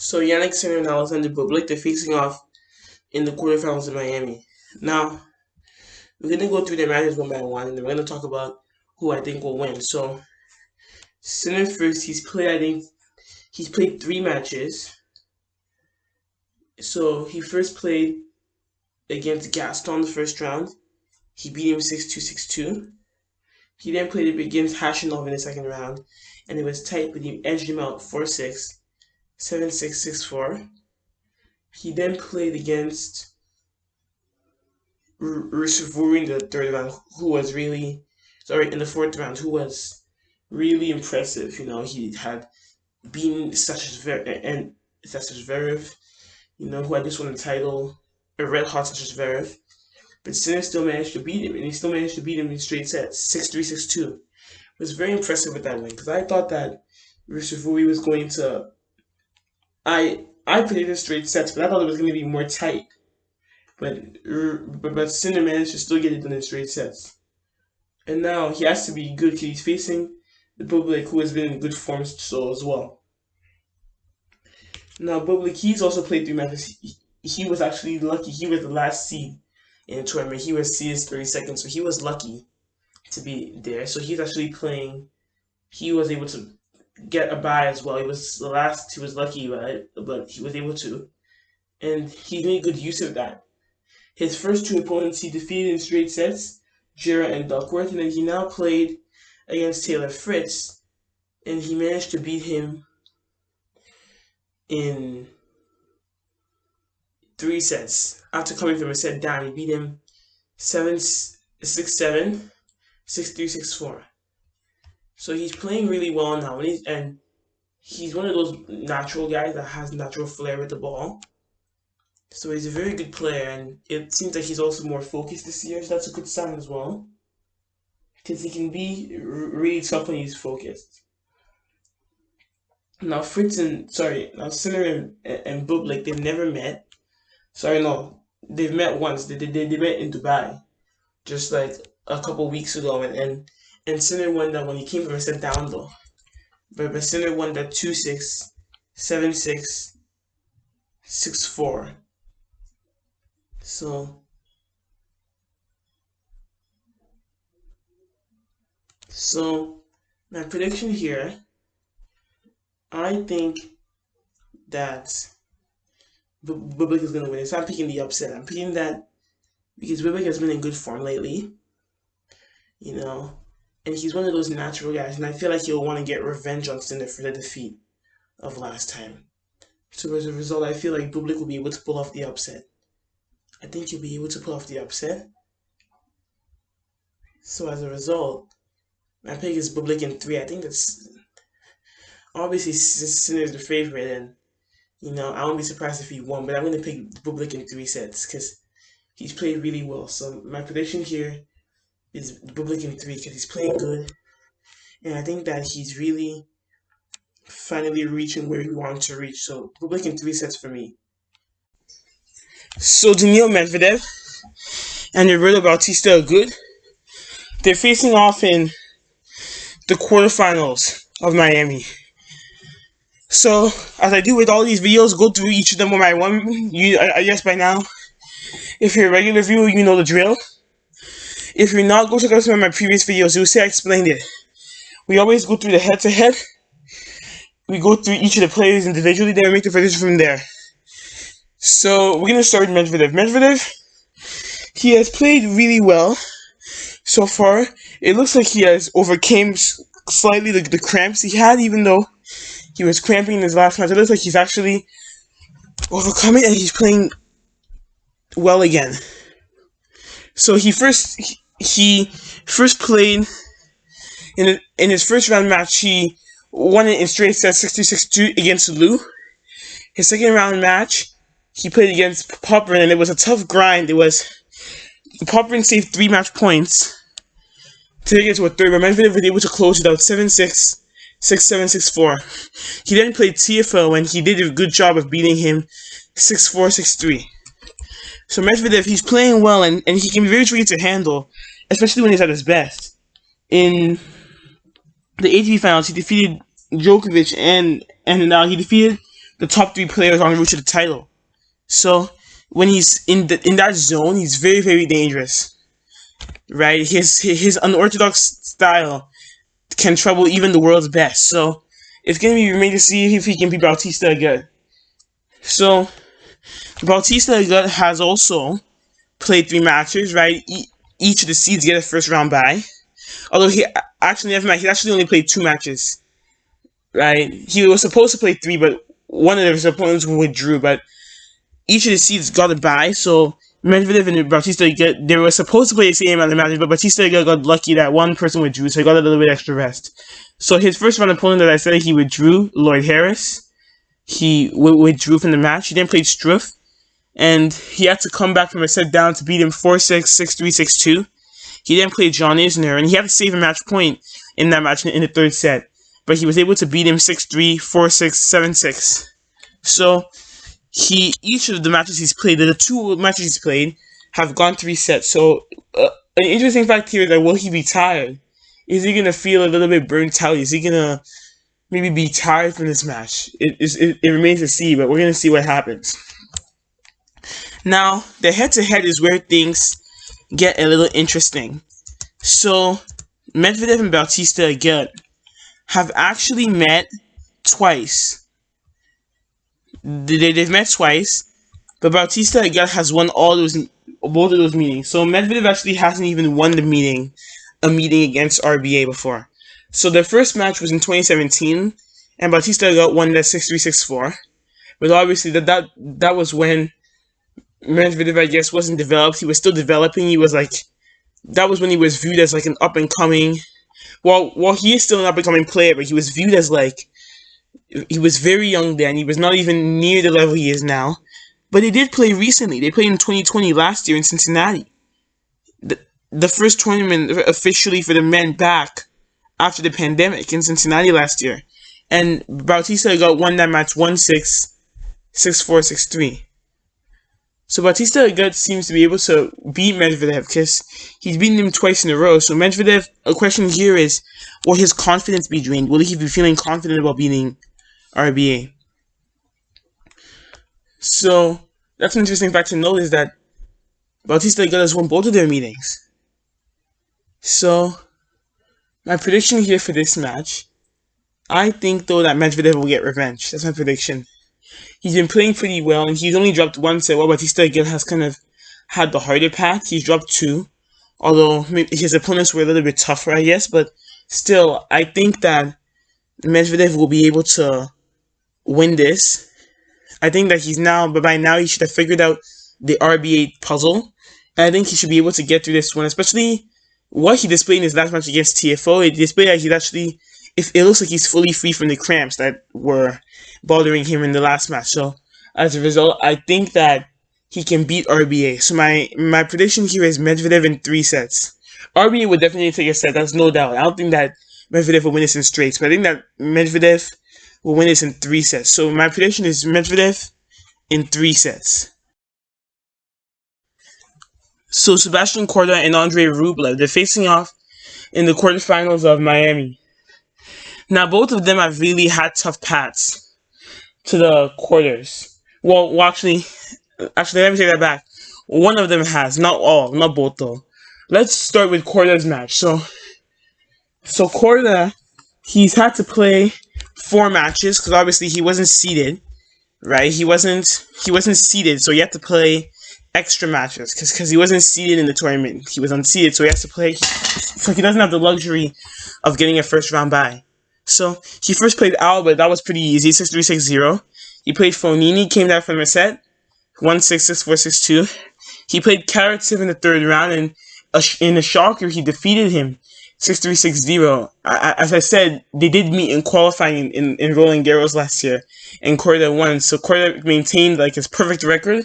So Yannick Sinner and Alexander Bublik, they're facing off in the quarterfinals in Miami. Now, we're going to go through their matches one by one, and then we're going to talk about who I think will win. So, Sinner first, he's played three matches. So, he first played against Gaston the first round. He beat him 6-2, 6-2. He then played against Hashanov in the second round, and it was tight, but he edged him out 4-6, 7-6, 6-4. He then played against Rusevuri in the third round, in the fourth round, who was really impressive. He had beaten Zverev, who had just won the title, a red hot Zverev. But Sinner still managed to beat him, and he still managed to beat him in straight sets, 6-3, 6-2. I was very impressive with that win, because I thought that Rusevuri was going to... I predicted straight sets, but I thought it was going to be more tight. But Sinner managed to still get it done in straight sets. And now he has to be good because he's facing the Bublik, who has been in good form so as well. Now Bublik, he's also played three matches. He was actually lucky. He was the last seed in the tournament. He was seeded 32nd, so he was lucky to be there. So he's actually playing. He was able to get a bye as well. He was the last. He was lucky, right? But he was able to, and he made good use of that. His first two opponents he defeated in straight sets, Jera and Duckworth, and then he now played against Taylor Fritz, and he managed to beat him in three sets. After coming from a set down, he beat him 7-6-7, 6-3, 6-4. So he's playing really well now, and he's one of those natural guys that has natural flair with the ball. So he's a very good player, and it seems like he's also more focused this year, so that's a good sign as well. Because he can be really tough when he's focused. Now Sinner and Bublik, they've never met. They've met once. They met in Dubai, just like a couple weeks ago, and Sinner won that when he came from a set down though. But Sinner won that 2-6, 7-6, 6-4. So my prediction here, I think that Bublik is going to win. So I'm picking the upset. I'm picking that because Bublik has been in good form lately, and he's one of those natural guys, and I feel like he'll want to get revenge on Sinner for the defeat of last time. So as a result, I feel like Bublik will be able to pull off the upset. I think he'll be able to pull off the upset. So as a result, my pick is Bublik in 3. I think that's obviously Sinner is the favorite, and I won't be surprised if he won. But I'm going to pick Bublik in 3 sets because he's played really well. So my prediction here is Bublik in 3 because he's playing good, and I think that he's really finally reaching where he wanted to reach. So Bublik in 3 sets for me. So Daniil Medvedev and Roberto Bautista are good. They're facing off in the quarterfinals of Miami. So, as I do with all these videos, go through each of them one by one. I guess by now, if you're a regular viewer, you know the drill. If you're not, go check out some of my previous videos. You'll see I explained it. We always go through the head-to-head. We go through each of the players individually, then we make the prediction from there. So, we're going to start with Medvedev. Medvedev, he has played really well so far. It looks like he has overcame slightly the cramps he had, even though he was cramping in his last match. It looks like he's actually overcome it, and he's playing well again. So he first played in his first round match. He won it in straight sets, 6-3, 6-2 against Lou. His second round match, he played against Popperin, and it was a tough grind. Popperin saved 3 match points to take it to a third, but Medvedev was able to close it out 7-6, 6-7, 6-4. He then played TFO, and he did a good job of beating him 6-4, 6-3. So Medvedev, he's playing well, and he can be very tricky to handle, especially when he's at his best. In the ATP finals, he defeated Djokovic, and now he defeated the top 3 players on the route to the title. So when he's in that zone, he's very, very dangerous, right? His unorthodox style can trouble even the world's best. So it's gonna be remain to see if he can beat Bautista again. So Bautista again has also played 3 matches, right? Each of the seeds get a first round bye. Although he actually only played 2 matches, right? He was supposed to play 3, but one of his opponents withdrew. But each of the seeds got a bye, so Medvedev and Bautista they were supposed to play the same amount of matches, but Bautista got lucky that one person withdrew, so he got a little bit extra rest. So his first round opponent that I said he withdrew, Lloyd Harris, he withdrew from the match. He then played Struff, and he had to come back from a set down to beat him 4-6, 6-3, 6-2. He then played John Isner, and he had to save a match point in that match in the 3rd set, but he was able to beat him 6-3, 4-6, 7-6. So each of the matches he's played, the 2 matches he's played, have gone 3 sets. So an interesting fact here is that will he be tired? Is he gonna feel a little bit burnt out? Is he gonna maybe be tired from this match? It remains to see, but we're gonna see what happens. Now the head-to-head is where things get a little interesting. So Medvedev and Bautista again have actually met twice. They've met twice, but Bautista again has won both of those meetings. So Medvedev actually hasn't even won a meeting against RBA before. So their first match was in 2017, and Bautista won that 6-3, 6-4. But obviously that was when Medvedev, I guess, wasn't developed. He was still developing. That was when he was viewed as like an up and coming. Well, he is still an up and coming player, but he was viewed as he was very young then. He was not even near the level he is now. But they did play recently. They played in 2020 last year in Cincinnati. The first tournament officially for the men back after the pandemic in Cincinnati last year. And Bautista won that match 1-6, 6-4, 6-3. So Bautista seems to be able to beat Medvedev because he's beaten him twice in a row. So Medvedev, a question here is, will his confidence be drained? Will he be feeling confident about beating RBA? So that's an interesting fact to note, is that Bautista has won both of their meetings. So my prediction here for this match, I think though that Medvedev will get revenge. That's my prediction. He's been playing pretty well, and he's only dropped 1 set, while Bautista again has kind of had the harder path. He's dropped 2, although maybe his opponents were a little bit tougher, I guess, but still, I think that Medvedev will be able to win this. I think that by now he should have figured out the RBA puzzle, and I think he should be able to get through this one, especially what he displayed in his last match against TFO. It displayed that it looks like he's fully free from the cramps that were bothering him in the last match. So as a result, I think that he can beat RBA. So my prediction here is Medvedev in 3 sets. RBA would definitely take a set, that's no doubt. I don't think that Medvedev will win this in straights, but I think that Medvedev will win this in 3 sets. So my prediction is Medvedev in 3 sets. So Sebastian Korda and Andrei Rublev, they're facing off in the quarterfinals of Miami. Now both of them have really had tough paths to the quarters. Well, actually, let me take that back. One of them has, not all, not both though. Let's start with Korda's match. So Korda, he's had to play 4 matches because obviously he wasn't seeded, right? He wasn't seeded, so he had to play extra matches because he wasn't seeded in the tournament. He was unseeded, so he has to play. So he doesn't have the luxury of getting a first round bye. So he first played Albert. That was pretty easy, 6-3, 6-0. He played Fonini, came down from a set, 1-6, 6-4, 6-2. He played Karatsev in the 3rd round, and in a shocker, he defeated him 6-3, 6-0. As I said, they did meet in qualifying in Roland Garros last year, and Korda won. So Korda maintained his perfect record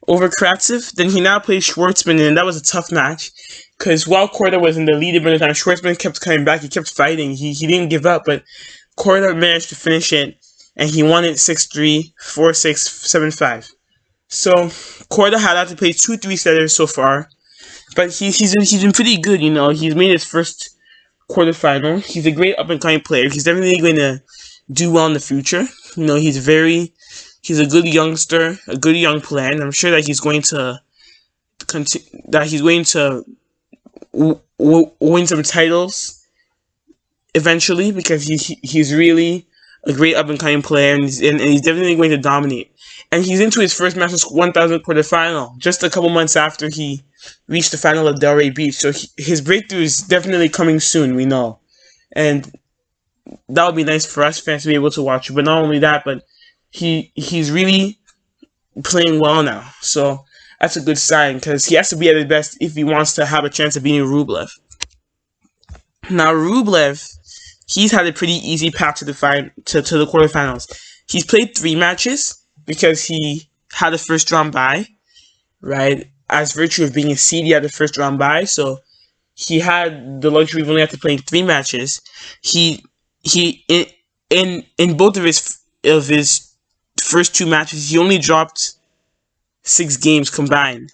over Karatsev. Then he now plays Schwartzman, and that was a tough match. Because while Korda was in the lead at the time, Schwartzman kept coming back. He kept fighting. He didn't give up, but Korda managed to finish it, and he won it 6-3, 4-6, 7-5. So Korda had to play 2 3-setters so far, but he's been pretty good. He's made his first quarterfinal. He's a great up and coming player. He's definitely going to do well in the future. You know, he's a good youngster, a good young player, and I'm sure that he's going to win some titles eventually, because he's really a great up and coming player, and he's definitely going to dominate. And he's into his first Masters 1000 quarterfinal just a couple months after he reached the final of Delray Beach. So his breakthrough is definitely coming soon, we know, and that would be nice for us fans to be able to watch. But not only that, but he's really playing well now. So that's a good sign, because he has to be at his best if he wants to have a chance of beating Rublev. Now Rublev, he's had a pretty easy path to the quarterfinals. He's played 3 matches because he had a first round bye, right? As virtue of being a seed, he had a first round bye, so he had the luxury of only have to play 3 matches. He in both of his first 2 matches, he only dropped 6 games combined.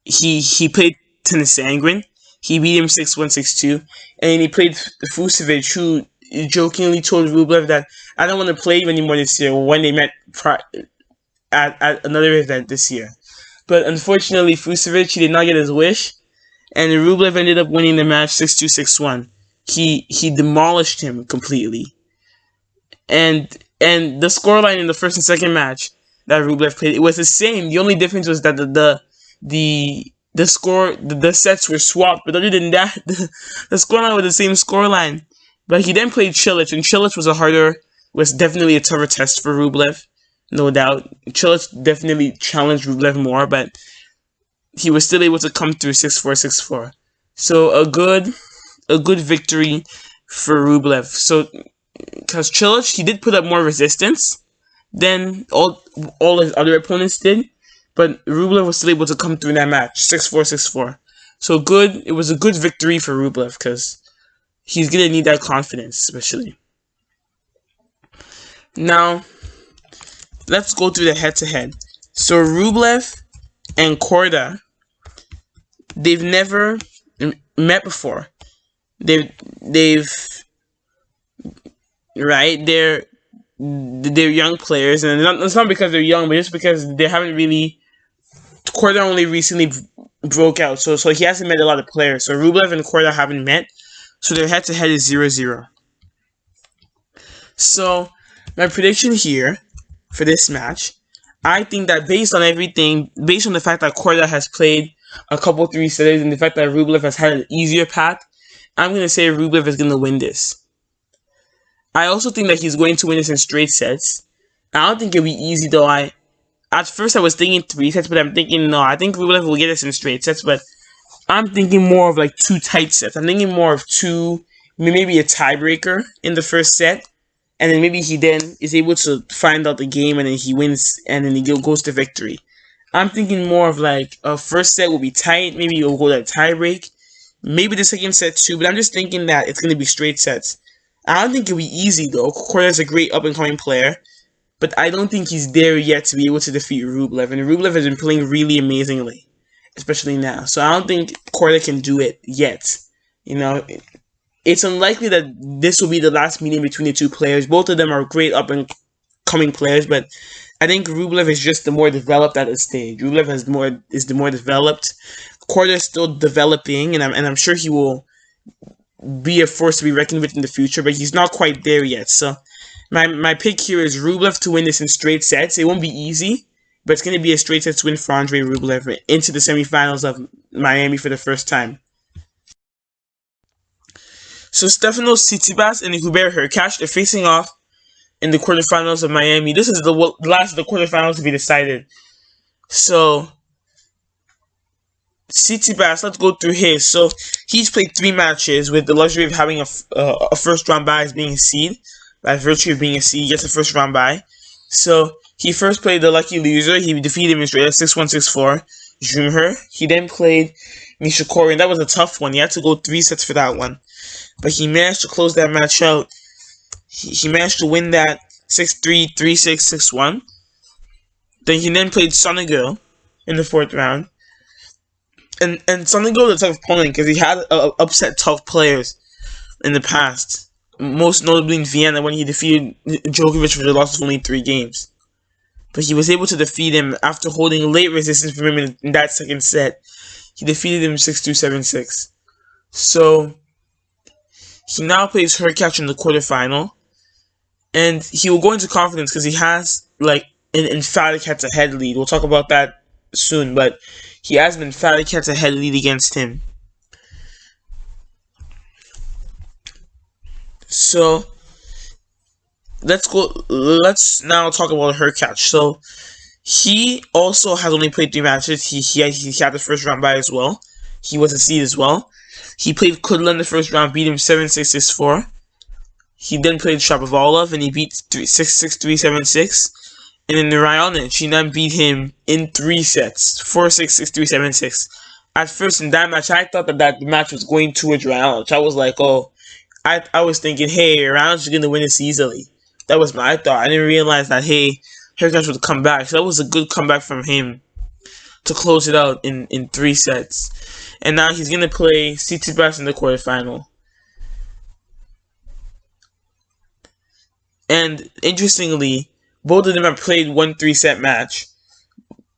He played Tennisangren. He beat him 6-1, 6-2. And he played Fucsovics, who jokingly told Rublev that, I don't want to play you anymore this year, when they met at another event this year. But unfortunately, Fucsovics, he did not get his wish, and Rublev ended up winning the match 6-2, 6-1. He demolished him completely. And the scoreline in the first and second match that Rublev played, it was the same. The only difference was that the sets were swapped, but other than that, the scoreline was the same scoreline. But he then played Cilic, and Cilic was definitely a tougher test for Rublev, no doubt. Cilic definitely challenged Rublev more, but he was still able to come through 6-4, 6-4. So a good victory for Rublev. So, because Cilic, he did put up more resistance than all his other opponents did, but Rublev was still able to come through in that match, 6-4, 6-4. So good. It was a good victory for Rublev, because he's gonna need that confidence, especially. Now, let's go through the head-to-head. So Rublev and Korda, they've never met before. They're young players, and it's not because they're young, but just because they haven't really. Korda only recently broke out, so he hasn't met a lot of players. So Rublev and Korda haven't met, so their head-to-head is 0-0. So my prediction here for this match, I think that based on everything, based on the fact that Korda has played a couple 3-setters and the fact that Rublev has had an easier path, I'm going to say Rublev is going to win this. I also think that he's going to win this in straight sets. I don't think it'll be easy, though. At first I was thinking 3 sets, but I'm thinking no. I think Rublev will get this in straight sets, but I'm thinking more of like 2 tight sets. I'm thinking more of 2, maybe a tiebreaker in the first set, and then maybe he then is able to find out the game, and then he wins, and then he goes to victory. I'm thinking more of like a first set will be tight, maybe you'll go to a tiebreak, maybe the second set too, but I'm just thinking that it's going to be straight sets. I don't think it'll be easy, though. Korda's a great up-and-coming player, but I don't think he's there yet to be able to defeat Rublev, and Rublev has been playing really amazingly, especially now. So I don't think Korda can do it yet. You know, it's unlikely that this will be the last meeting between the 2 players. Both of them are great up-and-coming players, but I think Rublev is just the more developed at this stage. Rublev is the more developed. Korda is still developing, and I'm sure he will be a force to be reckoned with in the future, but he's not quite there yet. So my pick here is Rublev to win this in straight sets. It won't be easy, but it's going to be a straight sets win for Andrei Rublev into the semifinals of Miami for the first time. So Stefanos Tsitsipas and Hubert Hurkacz, they're facing off in the quarterfinals of Miami. This is the last of the quarterfinals to be decided. So Tsitsipas, let's go through his. So he's played 3 matches with the luxury of having a first round bye as being a seed. By virtue of being a seed, he gets a first round bye. So he first played the lucky loser. He defeated him in straight 6-1, 6-4. Jumher. He then played Nishikori, and that was a tough one. He had to go 3 sets for that one, but he managed to close that match out. He managed to win that 6-3, 3-6, 6-1. Then he played Sonego in the 4th round. And Sonego is a tough opponent because he had upset tough players in the past. most notably in Vienna when he defeated Djokovic for the loss of only 3 games. But he was able to defeat him after holding late resistance from him in that second set. He defeated him 6-2, 7-6. So he now plays Hurkacz in the quarterfinal, and he will go into confidence because he has like an emphatic head-to-head lead. We'll talk about that soon, but he has an emphatic head-to-head lead against him. So let's now talk about Hurkacz. So he also has only played 3 matches. He had the first round bye as well. He was a seed as well. He played Kudla in the first round, beat him 7-6, 6-4. He then played Shapovalov and he beat 6-6, 3-7-6. And in the Raonic, he then beat him in 3 sets, 4-6, 6-3, 7-6. At first in that match, I thought that the match was going towards Raonic. I was like, oh, I was thinking, hey, Raonic is going to win this easily. That was my thought. I didn't realize that, hey, Hurkacz would come back. So that was a good comeback from him to close it out in 3 sets. And now he's going to play Tsitsipas in the quarterfinal. And interestingly, both of them have played 1 3-set match.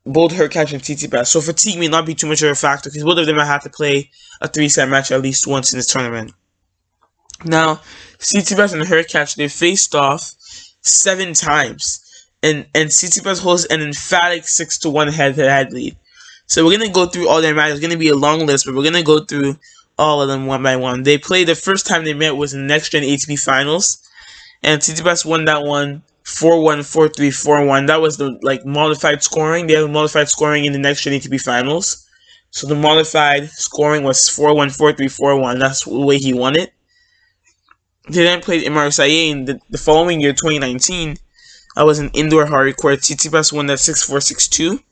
Both Hurkacz and Tsitsipas. So fatigue may not be too much of a factor because both of them have had to play a 3-set match at least once in this tournament. Now, Tsitsipas and Hurkacz, they faced off 7 times. And Tsitsipas holds an emphatic 6-1 head-to-head lead. So we're going to go through all their matches. It's going to be a long list, but we're going to go through all of them one by one. They played, the first time they met was in the Next Gen ATP Finals. And Tsitsipas won that one 4-1, 4-3, 4-1. That was the modified scoring. They have modified scoring in the Next Gen ATP Finals. So the modified scoring was 4-1, 4-3, 4-1. That's the way he won it. They then played in Marseille in the following year, 2019. That was an indoor hard court. Tsitsipas won that 6-4, 6-2.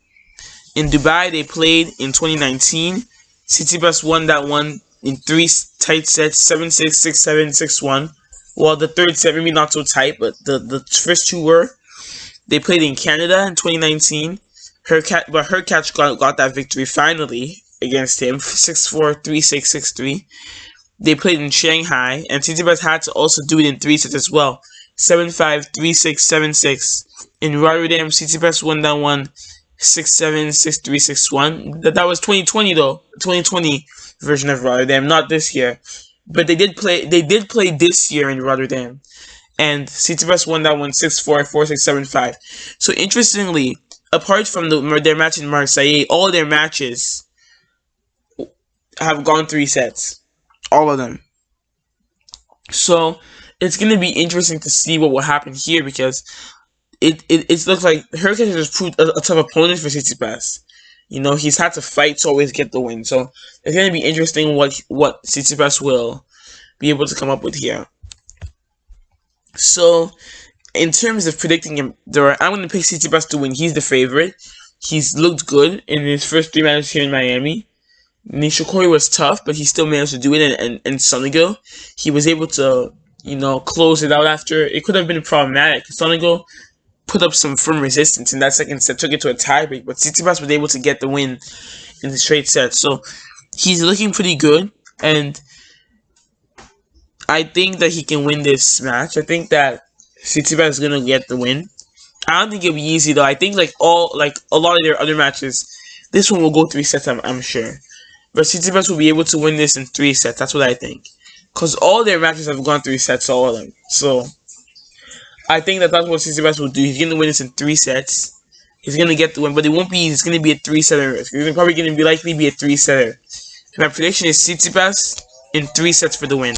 In Dubai, they played in 2019. Tsitsipas won that one in 3 tight sets, 7-6, 6-7, 6-1. Well, the third set maybe not so tight, but the first 2 were. They played in Canada in 2019. Hurkacz got that victory finally against him, 6-4, 3-6, 6-3. They played in Shanghai, and Tsitsipas had to also do it in 3 sets as well. 7-5, 3-6, 7-6. In Rotterdam, Tsitsipas won that one 6-7, 6-3, 6-1. That was 2020 though. 2020 version of Rotterdam, not this year. But they did play this year in Rotterdam. And Tsitsipas won that one 6-4, 4-6, 7-5. So interestingly, apart from their match in Marseille, all their matches have gone 3 sets. All of them. So it's going to be interesting to see what will happen here because it looks like Hurkacz has proved a tough opponent for Tsitsipas. You know, he's had to fight to always get the win. So it's going to be interesting what Tsitsipas will be able to come up with here. So in terms of predicting him, I'm going to pick Tsitsipas to win. He's the favorite. He's looked good in his first 3 matches here in Miami. Nishikori was tough, but he still managed to do it. And Sonego, he was able to, close it out after. It could have been problematic. Sonego put up some firm resistance in that second set, took it to a tiebreak, but Tsitsipas was able to get the win in the straight set. So he's looking pretty good, and I think that he can win this match. I think that Tsitsipas is gonna get the win. I don't think it'll be easy though. I think a lot of their other matches, this one will go 3 sets. I'm sure, but Tsitsipas will be able to win this in 3 sets. That's what I think, because all their matches have gone 3 sets, all of them. So I think that's what Tsitsipas will do. He's going to win this in 3 sets. He's going to get the win, but it won't be easy. It's going to be a 3-setter. It's probably going to likely be a 3-setter. My prediction is Tsitsipas in 3 sets for the win.